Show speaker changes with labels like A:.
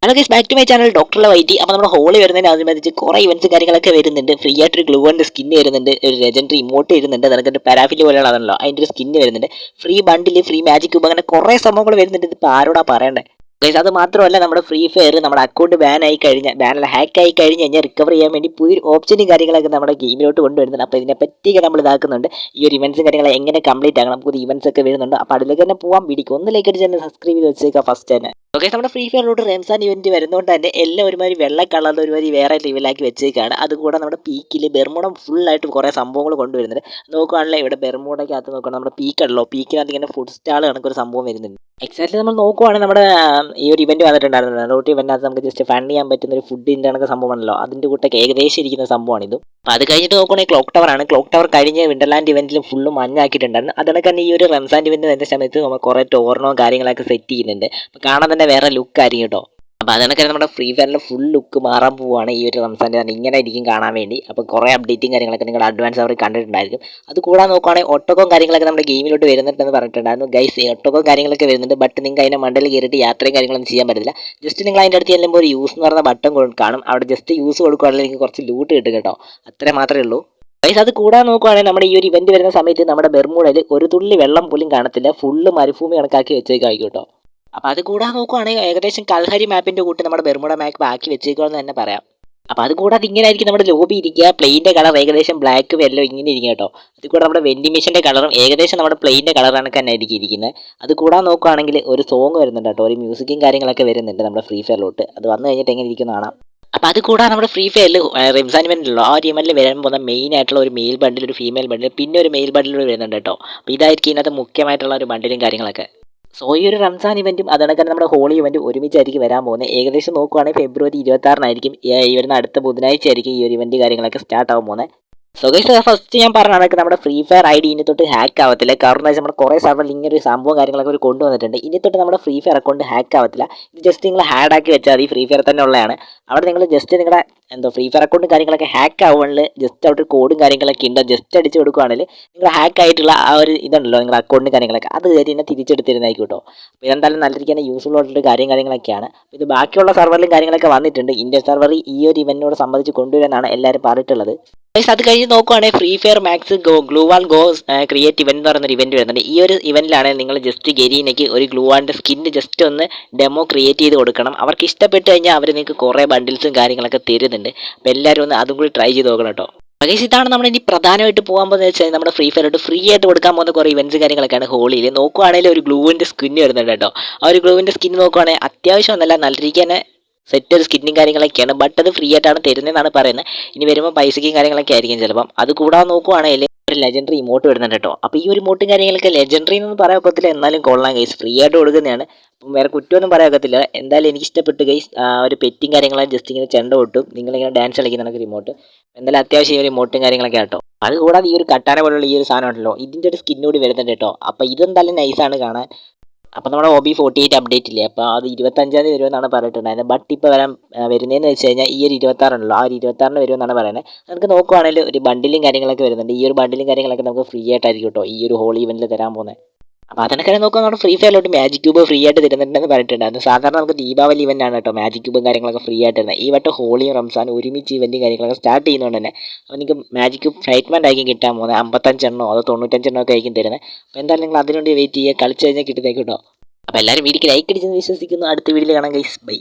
A: Hello guys, back to my channel doctor വൈറ്റി. അപ്പോൾ നമ്മുടെ ഹോളി വരുന്നതിന് അനുബന്ധിച്ച് കുറേ ഇവന്റ്സ് കാര്യങ്ങളൊക്കെ വരുന്നുണ്ട്. ഫ്രീ ആയിട്ടൊരു ഗ്ലൂവൻ്റെ സ്കിന്ന് വരുന്നുണ്ട്, ഒരു ലെജൻഡറി ഇമോട്ട് വരുന്നുണ്ട്, അതൊക്കെ പാരാഫില് പോലെയാണ് അതല്ലോ, അതിൻ്റെ ഒരു സ്കിന്ന് വരുന്നുണ്ട്, ഫ്രീ ബണ്ടിൽ, ഫ്രീ മാജിക് ക്യൂബ്, അങ്ങനെ കുറേ സംഭവങ്ങൾ വരുന്നുണ്ട്. ഇപ്പോൾ ആരോടാ പറയണ്ടേ ഗൈസ്? അത് മാത്രമല്ല, നമ്മുടെ ഫ്രീ ഫയർ നമ്മുടെ അക്കൗണ്ട് ബാൻ ആയി കഴിഞ്ഞാൽ, ബാനല്ല ഹാക്ക് ആയി കഴിഞ്ഞ് കഴിഞ്ഞാൽ റിക്കവർ ചെയ്യാൻ വേണ്ടി പുതിയൊരു ഓപ്ഷനും കാര്യങ്ങളൊക്കെ നമ്മുടെ ഗെയിമിലോട്ട് കൊണ്ടുവരുന്നുണ്ട്. അപ്പോൾ ഇതിനെ പറ്റിയൊക്കെ നമ്മൾ ഇതാക്കുന്നുണ്ട്. ഈ ഒരു ഇവന്റ്സും കാര്യങ്ങൾ എങ്ങനെ കംപ്ലീറ്റ് ആക്കണം, പുതിയ ഇവന്റ്സ് ഒക്കെ വരുന്നുണ്ട്. അപ്പോൾ അതിലേക്ക് തന്നെ പോകാൻ പിടിക്കും. ഒന്നിലേക്ക് അടിച്ച് തന്നെ സബ്സ്ക്രൈബ് ചെയ്ത് വെച്ചേക്കാം ഫസ്റ്റ് തന്നെ. ഓക്കെ, നമ്മുടെ ഫ്രീ ഫയറിലോട്ട് റംസാൻ ഇവന്റ് വരുന്നതുകൊണ്ട് തന്നെ എല്ലാം ഒരുമാതിരി വെള്ള കളറിൽ ഒരുമാതിരി വേറെ ലെവലാക്കി വെച്ചേക്കാണ്. അതുകൂടെ നമ്മുടെ പീക്കിൽ ബെർമുട ഫുള്ളായിട്ട് കുറേ സംഭവങ്ങൾ കൊണ്ടുവരുന്നുണ്ട്. നോക്കുകയാണല്ലോ, ഇവിടെ ബെർമുടക്കകത്ത് നോക്കുകയാണെങ്കിൽ നമ്മുടെ പീക്കുണ്ടല്ലോ, പീക്കിനകത്ത് ഇങ്ങനെ ഫുഡ് സ്റ്റാൾ കണക്കൊരു സംഭവം വരുന്നുണ്ട്. എക്സാക്ട്ലി നമ്മൾ നോക്കുവാണെങ്കിൽ നമ്മുടെ ഈ ഒരു ഇവന്റ് വന്നിട്ടുണ്ടായിരുന്നു. റോട്ട് ഇവന്റിനകത്ത് നമുക്ക് ജസ്റ്റ് ഫണ്ട് ചെയ്യാൻ പറ്റുന്ന ഒരു ഫുഡിൻ്റെ കണക്ക് സംഭവമാണല്ലോ, അതിൻ്റെ കൂട്ടൊക്കെ ഏകദേശം ഇരിക്കുന്ന സംഭവമാണ് ഇതും. അപ്പോൾ അത് കഴിഞ്ഞിട്ട് നോക്കുകയാണെങ്കിൽ ക്ലോക്ക് ടവർ ആണ്. ക്ലോക്ക് ടവർ കഴിഞ്ഞ് വിൻഡർലാൻഡ് ഇവന്റിൽ ഫുള്ള് മഞ്ഞാക്കിയിട്ടുണ്ടായിരുന്നു. അതിനൊക്കെ തന്നെ ഈ ഒരു റംസാൻ ഇവന്റ് വരുന്ന സമയത്ത് നമ്മൾ കുറേ ടോർണോ കാര്യങ്ങളൊക്കെ സെറ്റ് ചെയ്യുന്നുണ്ട്. അപ്പോൾ കാണാൻ തന്നെ വേറെ ലുക്ക് ആയിരിക്കും കേട്ടോ. അപ്പോൾ അതിനൊക്കെ നമ്മുടെ ഫ്രീ ഫയറിൻ്റെ ഫുൾ ലുക്ക് മാറാൻ പോവുകയാണ് ഈ ഒരു റംസാൻ്റെ തന്നെ. ഇങ്ങനെ ആയിരിക്കും കാണാൻ വേണ്ടി. അപ്പോൾ കുറേ അപ്ഡേറ്റും കാര്യങ്ങളൊക്കെ നിങ്ങൾ അഡ്വാൻസ് അവർ കണ്ടിട്ടുണ്ടായിരിക്കും. അത് കൂടാതെ നോക്കുകയാണെങ്കിൽ ഒട്ടകവും കാര്യങ്ങളൊക്കെ നമ്മുടെ ഗെയിമിലോട്ട് വരുന്നുണ്ടെന്ന് പറഞ്ഞിട്ടുണ്ടായിരുന്നു. ഗൈസ്, ഒട്ടകവും കാര്യങ്ങളൊക്കെ വരുന്നുണ്ട്. ബട്ട് നിങ്ങൾക്ക് അതിൻ്റെ മണ്ടയിൽ കയറിയിട്ട് യാത്രയും കാര്യങ്ങളൊന്നും ചെയ്യാൻ പറ്റില്ല. ജസ്റ്റ് നിങ്ങൾ അതിൻ്റെ അടുത്ത് ചെല്ലുമ്പോൾ ഒരു യൂസ് എന്ന് പറഞ്ഞ ബട്ടൺ കാണും. അവിടെ ജസ്റ്റ് യൂസ് കൊടുക്കുകയാണെങ്കിൽ നിങ്ങൾക്ക് കുറച്ച് ലൂട്ട് കിട്ടും കേട്ടോ. അത്രേ മാത്രമേ ഉള്ളൂ. ഗൈസ്, അത് കൂടാതെ നോക്കുകയാണെങ്കിൽ നമ്മുടെ ഈ ഒരു ഇവന്റ് വരുന്ന സമയത്ത് നമ്മുടെ ബെർമുഡയിൽ ഒരു തുള്ളി വെള്ളം പോലും കാണത്തില്ല. ഫുള്ള് മരുഭൂമി കണക്കാക്കി വെച്ചേക്കായിരിക്കും കേട്ടോ. അപ്പോൾ അത് കൂടാതെ നോക്കുകയാണെങ്കിൽ ഏകദേശം കൽഹരി മാപ്പിൻ്റെ കൂട്ടി നമ്മുടെ ബെർമുഡ മാപ്പ് ആക്കി വെച്ചേക്കുമെന്ന് തന്നെ പറയാം. അപ്പോൾ അത് കൂടാതെ ഇങ്ങനെ ആയിരിക്കും നമ്മുടെ ലോബി ഇരിക്കുക. പ്ലെയിൻ്റെ കളർ ഏകദേശം ബ്ലാക്ക് വെല്ലോ ഇങ്ങനെ ഇരിക്കും കേട്ടോ. അത് കൂടെ നമ്മുടെ വെന്റിമേഷൻ്റെ കളറും ഏകദേശം നമ്മുടെ പ്ലെയിൻ്റെ കളറാണ് തന്നെ ആയിരിക്കും ഇരിക്കുന്നത്. അത് കൂടാതെ നോക്കുകയാണെങ്കിൽ ഒരു സോങ് വരുന്നുണ്ട് കേട്ടോ, ഒരു മ്യൂസിക്കും കാര്യങ്ങളൊക്കെ വരുന്നുണ്ട് നമ്മുടെ ഫ്രീ ഫയറിലോട്ട്. അത് വന്നു കഴിഞ്ഞിട്ട് എങ്ങനെ ഇരിക്കുന്ന കാണാം. അപ്പോൾ അത് കൂടാതെ നമ്മുടെ ഫ്രീ ഫയറിൽ റംസാൻ ഇവൻ്റിലുള്ള ആ ഒരു ഇവൻ്റിൽ വരാൻ പോകുന്ന മെയിൻ ആയിട്ടുള്ള ഒരു മെയിൽ ബണ്ടിൽ, ഒരു ഫീമെയിൽ ബണ്ടിൽ, പിന്നെ ഒരു മെയിൽ ബണ്ടിൽ വരുന്നുണ്ട് കേട്ടോ. അപ്പോൾ ഇതായിരിക്കും ഇതിനകത്ത് മുഖ്യമായിട്ടുള്ള ഒരു ബണ്ടിലും കാര്യങ്ങളൊക്കെ. സോ ഈ ഒരു റംസാൻ ഇവൻറ്റും അതുകൊണ്ട് നമ്മുടെ ഹോളി ഇവൻറ്റും ഒരുമിച്ചായിരിക്കും വരാൻ പോകുന്നത്. ഏകദേശം നോക്കുവാണെങ്കിൽ ഫെബ്രുവരി 26-നായിരിക്കും ഈ വരുന്ന അടുത്ത ബുധനാഴ്ച ആയിരിക്കും ഈ ഒരു ഇവൻറ്റ് കാര്യങ്ങളൊക്കെ സ്റ്റാർട്ട് ആവാൻ പോകുന്നത്. സോ ഗൈസ്, ഫസ്റ്റ് ഞാൻ പറഞ്ഞ കണക്ക് നമ്മുടെ ഫ്രീ ഫയർ ID ഇനി തൊട്ട് ഹാക്ക് ആവത്തില്ല. കാരണം വെച്ചാൽ നമ്മുടെ കുറേ സർവറിൽ ഇങ്ങനെ ഒരു സംഭവം കാര്യങ്ങളൊക്കെ ഒരു കൊണ്ടുവന്നിട്ടുണ്ട്. ഇനി തൊട്ട് നമ്മുടെ ഫ്രീ ഫയർ അക്കൗണ്ട് ഹാക്ക് ആവത്തില്ല. ഇത് ജസ്റ്റ് നിങ്ങൾ ഹാഡ് ആക്കി വെച്ചാൽ മതി. ഫ്രീ ഫയർ തന്നെ ഉള്ളതാണ്. അവിടെ നിങ്ങൾ ജസ്റ്റ് നിങ്ങളുടെ ഫ്രീ ഫയർ അക്കൗണ്ടും കാര്യങ്ങളൊക്കെ ഹാക്ക് ആവുകയാണെങ്കിൽ ജസ്റ്റ് അവിടെ കോഡും കാര്യങ്ങളൊക്കെ ഉണ്ട്. ജസ്റ്റ് അടിച്ച് കൊടുക്കുകയാണെങ്കിൽ നിങ്ങൾ ഹാക്ക് ആയിട്ടുള്ള ആ ഒരു ഇതുണ്ടല്ലോ നിങ്ങളുടെ അക്കൗണ്ടും കാര്യങ്ങളൊക്കെ അത് കയറി തന്നെ തിരിച്ചെടുത്തിരുന്നായിരിക്കും കേട്ടോ. അപ്പോൾ ഇതെന്തായാലും നല്ല രീതിക്ക് യൂസ്ഫുൾ ആയിട്ടുള്ള കാര്യങ്ങളൊക്കെയാണ്. ഇത് ബാക്കിയുള്ള സർവറിലും കാര്യങ്ങളൊക്കെ വന്നിട്ടുണ്ട്. ഇന്ത്യൻ സർവർ ഈ ഒരു ഇവന്റിനോട് സംബന്ധിച്ച് കൊണ്ടുവരാനാണ് എല്ലാവരും പറഞ്ഞിട്ടുള്ളത്. അത് കഴിഞ്ഞ് നോക്കുവാണെങ്കിൽ free fire max gloo wall go create event എന്ന് പറയുന്നൊരു ഇവന്റ് വരുന്നുണ്ട്. ഈ ഒരു ഇവന്റിലാണ് നിങ്ങൾ ജസ്റ്റ് ഗരീനയ്ക്ക് ഒരു ഗ്ലൂവാളിൻ്റെ സ്കിന്ന് ജസ്റ്റ് ഒന്ന് ഡെമോ ക്രിയേറ്റ് ചെയ്ത് കൊടുക്കണം. അവർക്ക് ഇഷ്ടപ്പെട്ട് കഴിഞ്ഞാൽ അവർ നിങ്ങൾക്ക് കുറേ ബണ്ടിൽസും കാര്യങ്ങളൊക്കെ തരുന്നുണ്ട്. അപ്പോൾ എല്ലാവരും ഒന്ന് അതും കൂടി ട്രൈ ചെയ്ത് നോക്കണം കേട്ടോ. പക്ഷേ ഇതാണ് നമ്മൾ ഇനി പ്രധാനമായിട്ട് പോകാൻ പോകുന്നത് വെച്ചാൽ നമ്മുടെ ഫ്രീ ഫയറിലോട്ട് ഫ്രീ ആയിട്ട് കൊടുക്കാൻ പോകുന്ന കുറേ ഇവന്റ്സ് കാര്യങ്ങളൊക്കെയാണ് ഹോളിയിൽ. നോക്കുവാണെങ്കിൽ ഒരു ഗ്ലൂവിൻ്റെ സ്കിന്ന് വരുന്നുണ്ട് കേട്ടോ. ആ ഒരു ഗ്ലൂവിൻ്റെ സ്കിൻ നോക്കുവാണെങ്കിൽ അത്യാവശ്യം ഒന്നല്ല, നല്ല രീതിക്ക് തന്നെ സെറ്റ് ഒരു സ്കിന്നും കാര്യങ്ങളൊക്കെയാണ്. ബട്ട് അത് ഫ്രീ ആയിട്ടാണ് തരുന്നതെന്നാണ് പറയുന്നത്. ഇനി വരുമ്പോൾ പൈസയ്ക്കും കാര്യങ്ങളൊക്കെ ആയിരിക്കും ചിലപ്പം. അത് കൂടാതെ നോക്കുവാണെങ്കിൽ ഒരു ലെജൻഡറി ഇമോട്ട് വരുന്നുണ്ട് കേട്ടോ. അപ്പോൾ ഈ ഒരു ഇമോട്ടും കാര്യങ്ങളൊക്കെ ലെജൻഡറി എന്നൊന്നും പറയാൻ ഒക്കത്തില്ല, എന്നാലും കൊള്ളാം ഗൈസ്. ഫ്രീ ആയിട്ട് കൊടുക്കുന്നതാണ്. അപ്പം വേറെ കുറ്റമൊന്നും പറയാൻ ഒക്കത്തില്ല. എന്തായാലും എനിക്ക് ഇഷ്ടപ്പെട്ടു ഗൈസ്. ഒരു പെറ്റും കാര്യങ്ങളും ജസ്റ്റ് ഇങ്ങനെ ചെണ്ട പൊട്ടും, നിങ്ങളിങ്ങനെ ഡാൻസ് കളിക്കുന്ന റിമോട്ട്. എന്തായാലും അത്യാവശ്യം ഈ ഒരു ഇമോട്ടും കാര്യങ്ങളൊക്കെ കേട്ടോ. അത് കൂടാതെ ഈ ഒരു കട്ടാന പോലുള്ള ഈ ഒരു സാധനം ഉണ്ടല്ലോ, ഇതിൻ്റെ ഒരു സ്കിൻ കൂടി വരുന്നുണ്ട് കേട്ടോ. അപ്പോൾ ഇതെന്തായാലും നൈസാണ് കാണാൻ. അപ്പോൾ നമ്മുടെ OB48 അപ്ഡേറ്റ് ഇല്ലേ, അപ്പോൾ അത് 25-ാം തീയതി വരുമെന്നാണ് പറഞ്ഞിട്ടുണ്ടായിരുന്നത്. ബട്ട് ഇപ്പോൾ വരുന്നതെന്ന് വെച്ച് കഴിഞ്ഞാൽ ഈ ഒരു 26 ആ ഒരു 26-ന് വരുമെന്നാണ് പറയുന്നത്. നമുക്ക് നോക്കുവാണെങ്കിൽ ഒരു ബണ്ടിലും കാര്യങ്ങളൊക്കെ വരുന്നുണ്ട്. ഈ ഒരു ബണ്ടിലും കാര്യങ്ങളൊക്കെ നമുക്ക് ഫ്രീ ആയിട്ടായിരിക്കും കേട്ടോ ഈ ഒരു ഹോളി ഇവൻറ്റിൽ തരാൻ പോകുന്നത്. അപ്പോൾ അതിനൊക്കെ നോക്കുക, നമ്മുടെ ഫ്രീ ഫയറിലോട്ട് മാജിക് ക്യൂബ് ഫ്രീ ആയിട്ട് തരുന്നുണ്ടെന്ന് പറഞ്ഞിട്ടുണ്ടായിരുന്നു. സാധാരണ നമുക്ക് ദീപാവലി ഇവൻ്റാണ് കേട്ടോ മാജിക് ക്യൂബും കാര്യങ്ങളൊക്കെ ഫ്രീ ആയിട്ട് തരുന്നത്. ഈ വട്ടം ഹോളിയും റംസാനും ഒരുമിച്ച് ഇവൻറ്റും കാര്യങ്ങളൊക്കെ സ്റ്റാർട്ട് ചെയ്യുന്നതുകൊണ്ട് തന്നെ അപ്പോൾ നിങ്ങൾക്ക് മാജിക് ക്യൂബ് ഫ്രൈറ്റ്മെൻ്റ് ആയിരിക്കും കിട്ടാൻ പോകുന്നത്. 55 അതോ 95 ഒക്കെ ആയിരിക്കും തരുന്നത്. അപ്പോൾ എന്തായാലും നിങ്ങൾ അതിനുവേണ്ടി വെയിറ്റ് ചെയ്യുക. കളിച്ച് കഴിഞ്ഞാൽ കിട്ടുന്നേക്കും കേട്ടോ. അപ്പോൾ എല്ലാവരും വീഡിയോക്ക് ലൈക്ക് അടിച്ചെന്ന് വിശ്വസിക്കുന്നു. അടുത്ത വീഡിയോയിൽ കാണാം ഗൈസ്. ബൈ.